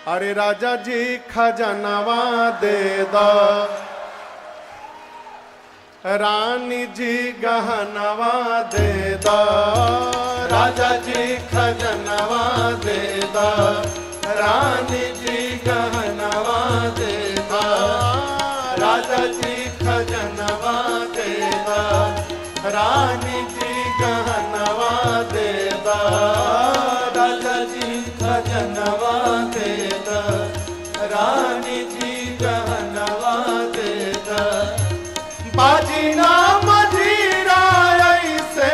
अरे राजा जी खजनवा दे दो, रानी जी गहनवा दे दो, राजा जी खजनवा दे दो, रानी जी गहनवा दे दो, राजा जी खजनवा दे दो, रानी जी गहनवा दे दो, राजा जी खजनवा दे दो, रानी जी गहनवा दे दो। बाजीना मजीरा ऐसे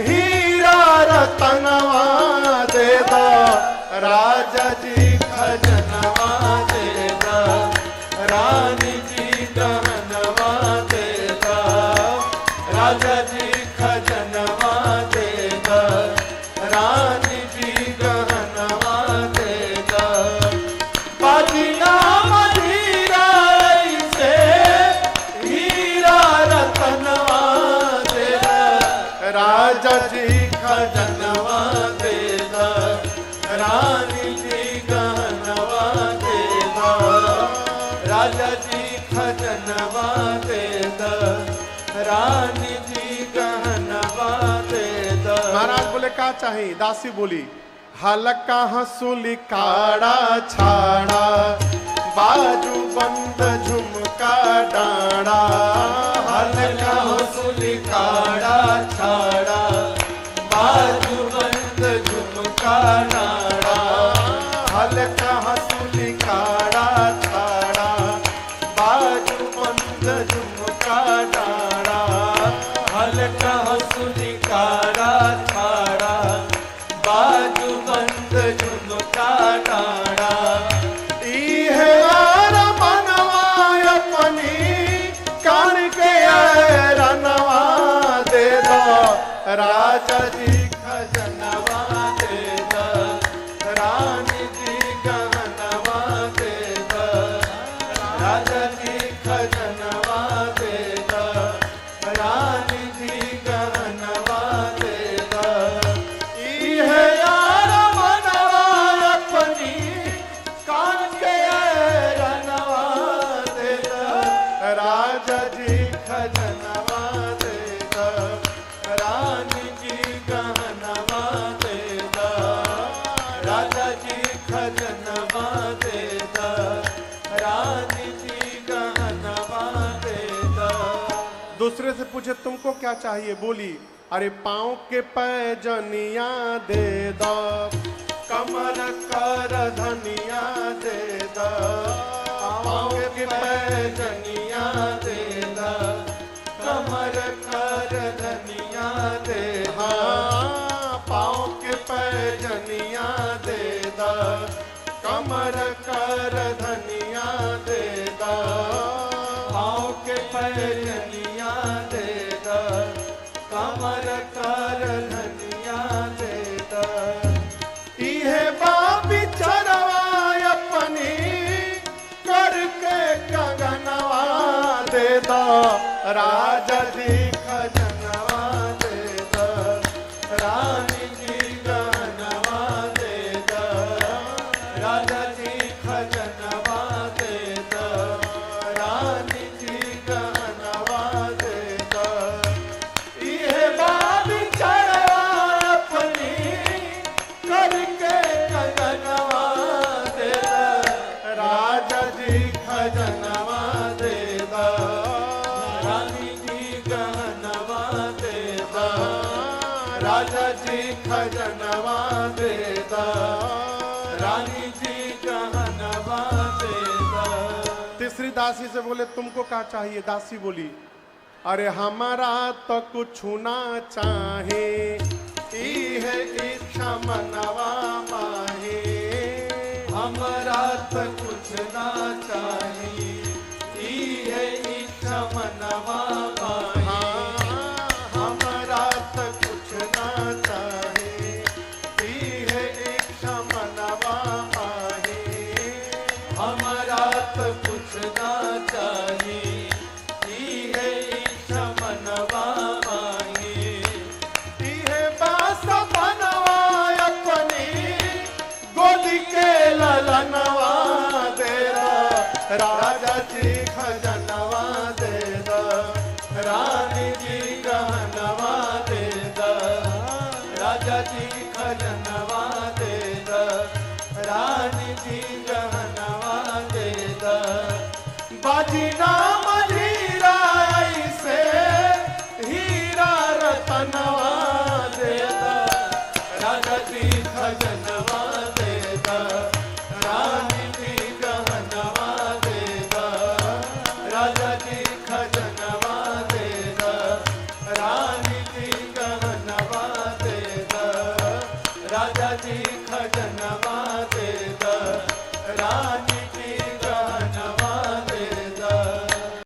हीरा रतनवा दे दो, राजा जी खजनवा दे दो, रानी जी गहनवा दे दो, राजा जी खजनवा दे दो, रानी जी गहनवा दे दो। बाजीना मजीरा ऐसे हीरा रतनवा दे दो, राजा जी खजनवा दे दो, रानी जी गहनवा दे दो, राजा जी खजनवा दे दो, रानी जी गहनवा दे दो। महाराज बोले क्या चाहिए? दासी बोली हल्का हंसुली काड़ा छाड़ा, बाजू बंद झुमका डाड़ा, हल्का हंसुली काड़ा छाड़ा, बाजू बंद झुमका डाड़ा, हल्का हंसुली काड़ा छाड़ा, बाजू बंद झुमका डाड़ा, हल्का हंसुली काड़ा छाड़ा, बाजू बंद झुमका डाड़ा। इहे यार मनवाय अपनी कान के रनवा दे दो, राजा जी खजनवा दे दो, रानी जी गहनवा दे दो, राजा जी खजनवा दे दो, रानी जी गहनवा दे दो। इहे यार मनवाय अपनी कान के रनवा दे दो, राजा जी खजनवा दे दो, रानी जी गहनवा दे दो, राजा जी खजनवा दे दो, रानी जी गहनवा दे दो। दूसरे से पूछे तुमको क्या चाहिए? बोली अरे पाँव के पैजनिया दे दो, कमर कर धनिया दे दो, पाँव के पैजनिया दे दो, कमर कर धनिया दे दो, पाँव के पैजनिया दे दो, कमर कर धनिया दे दो, पाँव के पैजनिया दे दो, कमर कर धनिया दे दो। इहे बाबी चरवा अपनी करके कंगनवा दे दो, राजा जी खजनवा दे दो, रानी जी गहनवा दे दो, राजा जी खजनवा दे दो, रानी जी गहनवा दे दो। इहे बाबी चरवा अपनी करके कंगनवा दे दो, राजा जी खजनवा दे दो, रानी जी गहनवा दे दो, राजा जी खजनवा दे दो, रानी जी गहनवा दे दो। तीसरी दासी से बोले तुमको क्या चाहिए? दासी बोली अरे हमारा तो कुछ ना चाहे, इहे इच्छा मनवा माहे, हमारा तो कुछ ना चाहे, इहे इच्छा मनवा माहे, हमारा तो कुछ ना चाहे, इहे इच्छा मनवा माहे, हमारा तो कुछ ना चाहे, इहे इच्छा मनवा माहे। इहे बास बनवा अपनी गोदी के ललनवा दे द राजा जी खजनवा दे द रानी जी गहनवा दे द राजा जी खजनवा दे द रानी जी गहनवा दे द बाजी नाम हीरा ऐसे हीरा रतनवा दे द राजा जी खजनवा दे द रानी जी गहनवा दे द राजा जी खजनवा दे द रानी जी गहनवा दे द राजा जी